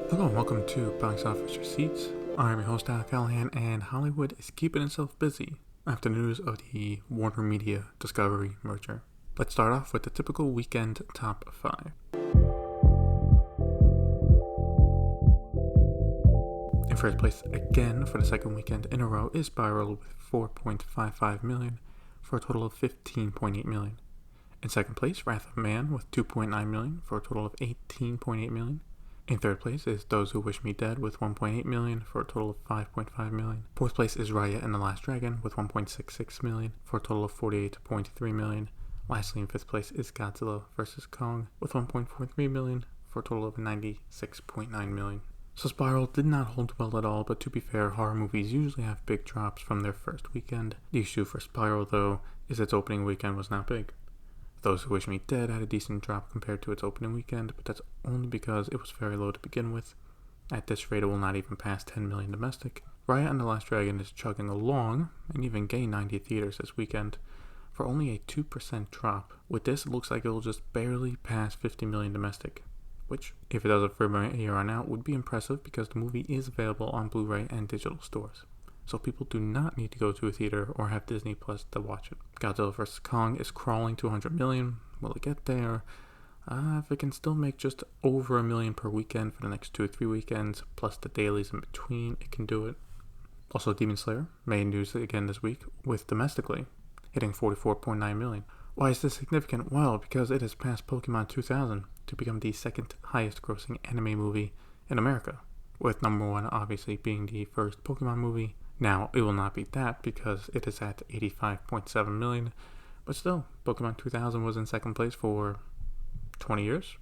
Hello and welcome to Box Office Receipts. I'm your host Al Callahan, and Hollywood is keeping itself busy after news of the Warner Media Discovery merger. Let's start off with the typical weekend top 5. In first place again for the second weekend in a row is Spiral with 4.55 million for a total of 15.8 million. In second place, Wrath of Man with 2.9 million for a total of 18.8 million. In third place is Those Who Wish Me Dead with 1.8 million for a total of 5.5 million. Fourth place is Raya and the Last Dragon with 1.66 million for a total of 48.3 million. Lastly, in fifth place is Godzilla vs. Kong with 1.43 million for a total of 96.9 million. So Spiral did not hold well at all, but to be fair, horror movies usually have big drops from their first weekend. The issue for Spiral, though, is its opening weekend was not big. Those Who Wish Me Dead had a decent drop compared to its opening weekend, but that's only because it was very low to begin with. At this rate, it will not even pass 10 million domestic. Raya and the Last Dragon is chugging along and even gained 90 theaters this weekend for only a 2% drop. With this, it looks like it will just barely pass 50 million domestic, which, if it does it from a year on out, would be impressive because the movie is available on Blu-ray and digital stores. So people do not need to go to a theater or have Disney Plus to watch it. Godzilla vs. Kong is crawling to 100 million. Will it get there? If it can still make just over a million per weekend for the next 2 or 3 weekends, plus the dailies in between, it can do it. Also, Demon Slayer made news again this week with domestically hitting 44.9 million. Why is this significant? Well, because it has passed Pokemon 2000 to become the second highest grossing anime movie in America, with number one obviously being the first Pokemon movie. Now, it will not beat that because it is at 85.7 million, but still, Pokemon 2000 was in second place for 20 years.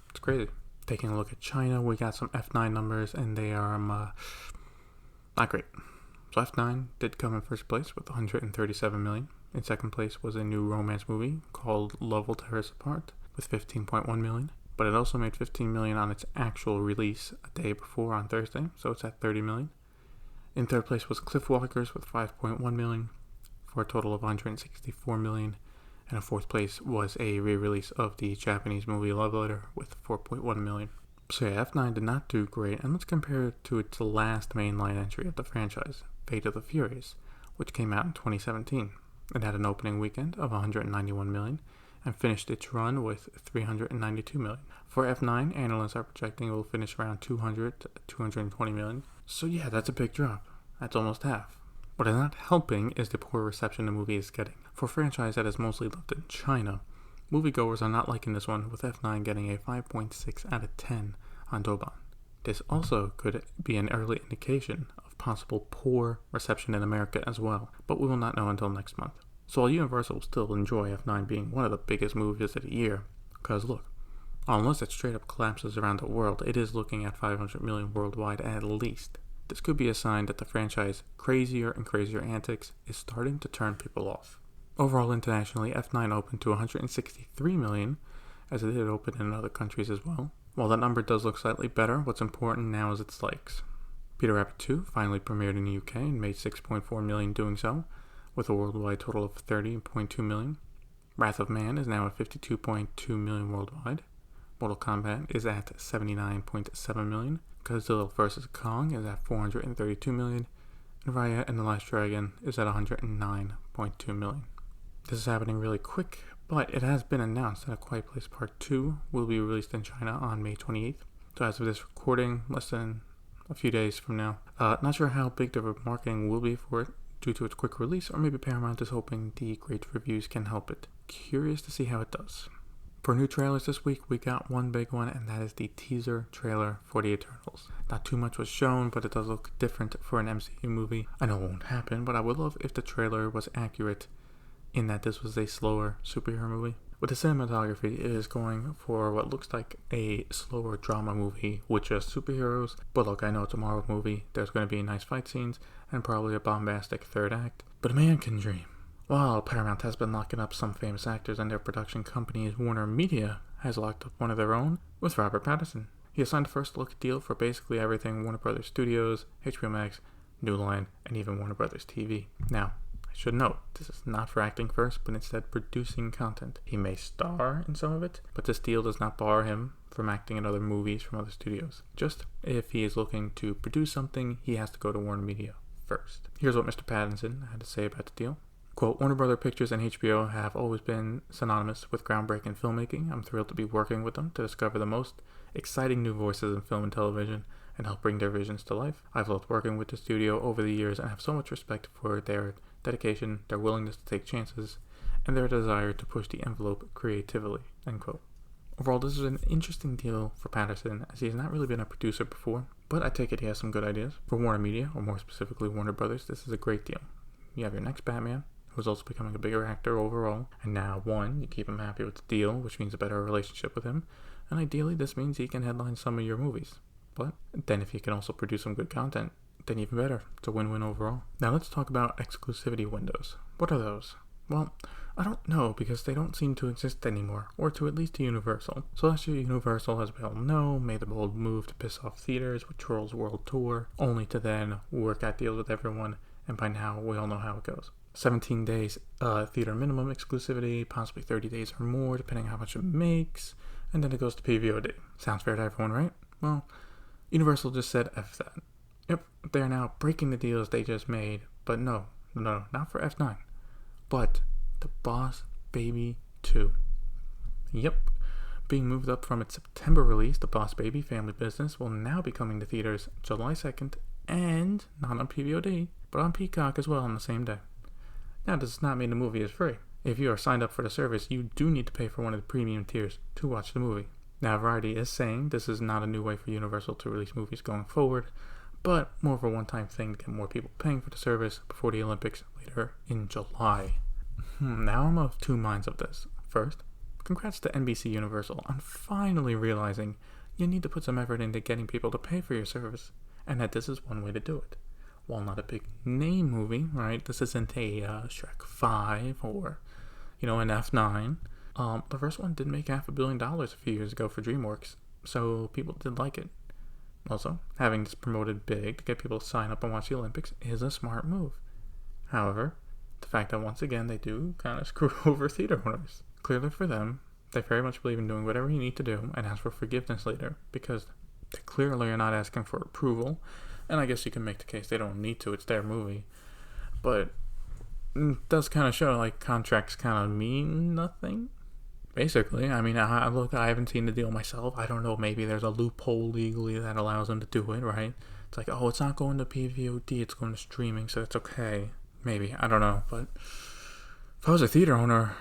It's crazy. Taking a look at China, we got some F9 numbers, and they are not great. So F9 did come in first place with 137 million. In second place was a new romance movie called Love Will Tear Us Apart with 15.1 million, but it also made 15 million on its actual release a day before on Thursday, so it's at 30 million. In third place was Cliffwalkers with 5.1 million for a total of 164 million. And in fourth place was a re-release of the Japanese movie Love Letter with 4.1 million. So yeah, F9 did not do great, and let's compare it to its last mainline entry of the franchise, Fate of the Furious, which came out in 2017. It had an opening weekend of 191 million and finished its run with 392 million. For F9, analysts are projecting it will finish around 200 to 220 million. So yeah, that's a big drop. That's almost half. What is not helping is the poor reception the movie is getting. For a franchise that is mostly loved in China, moviegoers are not liking this one, with F9 getting a 5.6 out of 10 on Douban. This also could be an early indication of possible poor reception in America as well, but we will not know until next month. So while Universal will still enjoy F9 being one of the biggest movies of the year, because look, unless it straight up collapses around the world, it is looking at 500 million worldwide at least. This could be a sign that the franchise crazier and crazier antics is starting to turn people off. Overall, internationally, F9 opened to 163 million, as it did open in other countries as well. While that number does look slightly better, what's important now is its likes. Peter Rabbit 2 finally premiered in the UK and made 6.4 million doing so, with a worldwide total of 30.2 million. Wrath of Man is now at 52.2 million worldwide. Mortal Kombat is at 79.7 million. Godzilla vs. Kong is at 432 million. And Raya and the Last Dragon is at 109.2 million. This is happening really quick, but it has been announced that A Quiet Place Part 2 will be released in China on May 28th. So as of this recording, less than a few days from now. Not sure how big the marketing will be for it due to its quick release, or maybe Paramount is hoping the great reviews can help it. Curious to see how it does. For new trailers this week, we got one big one, and that is the teaser trailer for The Eternals. Not too much was shown, but it does look different for an MCU movie. I know it won't happen, but I would love if the trailer was accurate in that this was a slower superhero movie. With the cinematography, it is going for what looks like a slower drama movie with just superheroes. But look, I know it's a Marvel movie. There's going to be nice fight scenes and probably a bombastic third act. But a man can dream. While Paramount has been locking up some famous actors and their production companies, Warner Media has locked up one of their own with Robert Pattinson. He has signed a first-look deal for basically everything Warner Brothers Studios, HBO Max, New Line, and even Warner Brothers TV. Now, I Should note, this is not for acting first, but instead producing content. He may star in some of it, but this deal does not bar him from acting in other movies from other studios. Just if he is looking to produce something, he has to go to Warner Media first. Here's what Mr. Pattinson had to say about the deal. Quote, Warner Brother Pictures and HBO have always been synonymous with groundbreaking filmmaking. I'm thrilled to be working with them to discover the most exciting new voices in film and television and help bring their visions to life. I've loved working with the studio over the years and have so much respect for their dedication, their willingness to take chances, and their desire to push the envelope creatively, end quote. Overall, this is an interesting deal for Patterson, as he has not really been a producer before, but I take it he has some good ideas. For Warner Media, or more specifically Warner Brothers, this is a great deal. You have your next Batman, who's also becoming a bigger actor overall, and now, one, you keep him happy with the deal, which means a better relationship with him, and ideally this means he can headline some of your movies. But then if he can also produce some good content, then even better. It's a win-win overall. Now let's talk about exclusivity windows. What are those? Well, I don't know, because they don't seem to exist anymore, or to at least Universal. So last year, Universal, as we all know, made the bold move to piss off theaters with Trolls World Tour, only to then work out deals with everyone, and by now, we all know how it goes. 17 days theater minimum exclusivity, possibly 30 days or more, depending on how much it makes, and then it goes to PVOD. Sounds fair to everyone, right? Well, Universal just said F that. Yep, they're now breaking the deals they just made, but no, not for F9, but The Boss Baby 2. Yep, being moved up from its September release, The Boss Baby Family Business will now be coming to theaters July 2nd, and not on PVOD, but on Peacock as well on the same day. Now, this does not mean the movie is free. If you are signed up for the service, you do need to pay for one of the premium tiers to watch the movie. Now, Variety is saying this is not a new way for Universal to release movies going forward, but more of a one-time thing to get more people paying for the service before the Olympics later in July. Now I'm of two minds of this. First, congrats to NBC Universal on finally realizing you need to put some effort into getting people to pay for your service, and that this is one way to do it. While not a big name movie, right? This isn't a Shrek 5 or, an F9. The first one did make $500 million a few years ago for DreamWorks, so people did like it. Also, having this promoted big to get people to sign up and watch the Olympics is a smart move. However, the fact that once again they do kind of screw over theater owners. Clearly for them, they very much believe in doing whatever you need to do and ask for forgiveness later, because they clearly are not asking for approval, and I guess you can make the case they don't need to, it's their movie. But it does kind of show like contracts kind of mean nothing. Basically, I mean, I haven't seen the deal myself. I don't know, maybe there's a loophole legally that allows them to do it, right? It's like, oh, it's not going to PVOD, it's going to streaming, so it's okay. Maybe, I don't know. But if I was a theater owner,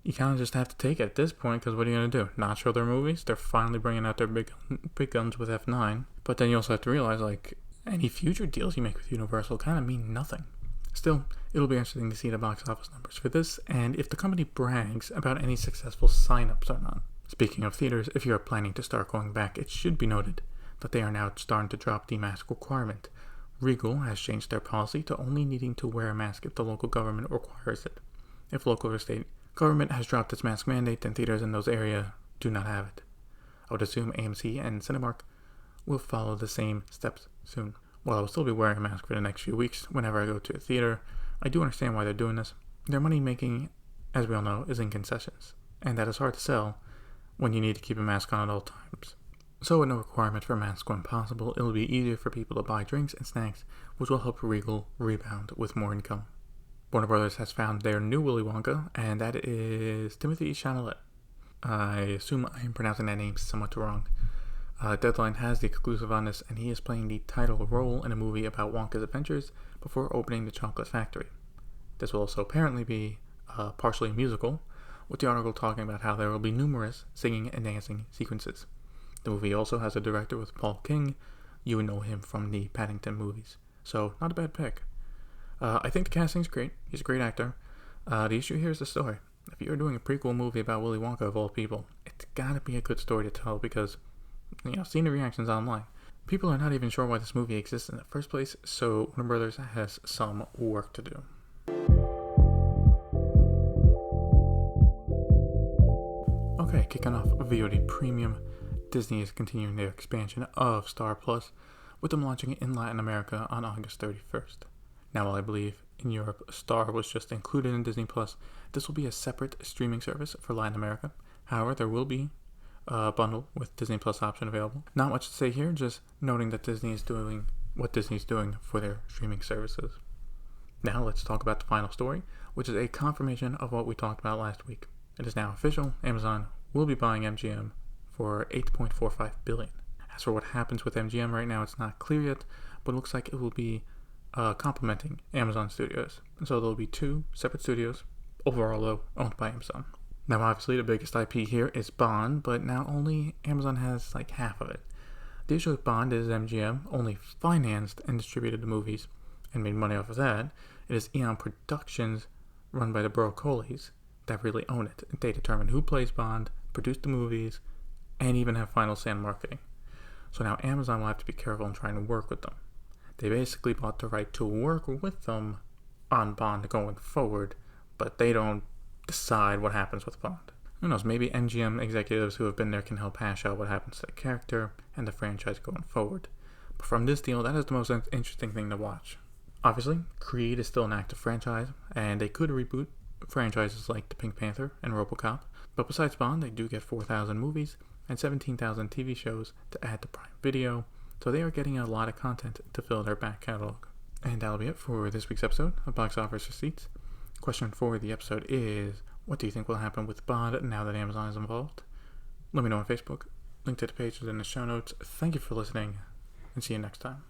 you kind of just have to take it at this point, because what are you going to do? Not show their movies? They're finally bringing out their big guns with F9. But then you also have to realize, like, any future deals you make with Universal kind of mean nothing. Still, it'll be interesting to see the box office numbers for this, and if the company brags about any successful sign-ups or not. Speaking of theaters, if you are planning to start going back, it should be noted that they are now starting to drop the mask requirement. Regal has changed their policy to only needing to wear a mask if the local government requires it. If local or state government has dropped its mask mandate, then theaters in those areas do not have it. I would assume AMC and Cinemark will follow the same steps soon. While I will still be wearing a mask for the next few weeks whenever I go to a theater, I do understand why they're doing this. Their money making, as we all know, is in concessions, and that is hard to sell when you need to keep a mask on at all times. So with no requirement for a mask when possible, it will be easier for people to buy drinks and snacks, which will help Regal rebound with more income. Warner Brothers has found their new Willy Wonka, and that is Timothy Chalamet. I assume I am pronouncing that name somewhat wrong. Deadline has the exclusive on this, and he is playing the title role in a movie about Wonka's adventures before opening the chocolate factory. This will also apparently be partially a musical, with the article talking about how there will be numerous singing and dancing sequences. The movie also has a director with Paul King. You would know him from the Paddington movies, so not a bad pick. I think the casting's great. He's a great actor. The issue here is the story. If you're doing a prequel movie about Willy Wonka of all people, it's gotta be a good story to tell, because seeing the reactions online, people are not even sure why this movie exists in the first place, so Warner Brothers has some work to do. Okay, kicking off VOD Premium, Disney is continuing their expansion of Star Plus, with them launching it in Latin America on August 31st. Now, while I believe In Europe, Star was just included in Disney Plus. This will be a separate streaming service for Latin America. However, there will be a bundle with Disney Plus option available. Not much to say here, just noting that Disney is doing what Disney's doing for their streaming services. Now let's talk about the final story, which is a confirmation of what we talked about last week. It is now official. Amazon will be buying MGM for $8.45 billion. As for what happens with MGM right now, it's not clear yet, but it looks like it will be complementing Amazon Studios. And so there will be two separate studios, overall though, owned by Amazon. Now obviously the biggest IP here is Bond, but now only Amazon has like half of it. The issue with Bond is MGM only financed and distributed the movies and made money off of that. It is Eon Productions, run by the Broccoli's, that really own it. They determine who plays Bond, produce the movies, and even have final say in marketing. So now Amazon will have to be careful in trying to work with them. They basically bought the right to work with them on Bond going forward, but they don't decide what happens with Bond. Who knows, maybe MGM executives who have been there can help hash out what happens to the character and the franchise going forward. But from this deal, that is the most interesting thing to watch. Obviously, Creed is still an active franchise, and they could reboot franchises like The Pink Panther and RoboCop. But besides Bond, they do get 4,000 movies and 17,000 TV shows to add to Prime Video, so they are getting a lot of content to fill their back catalog. And that'll be it for this week's episode of Box Office Receipts. Question for the episode is, what do you think will happen with Bond now that Amazon is involved? Let me know on Facebook. Link to the page is in the show notes. Thank you for listening, and see you next time.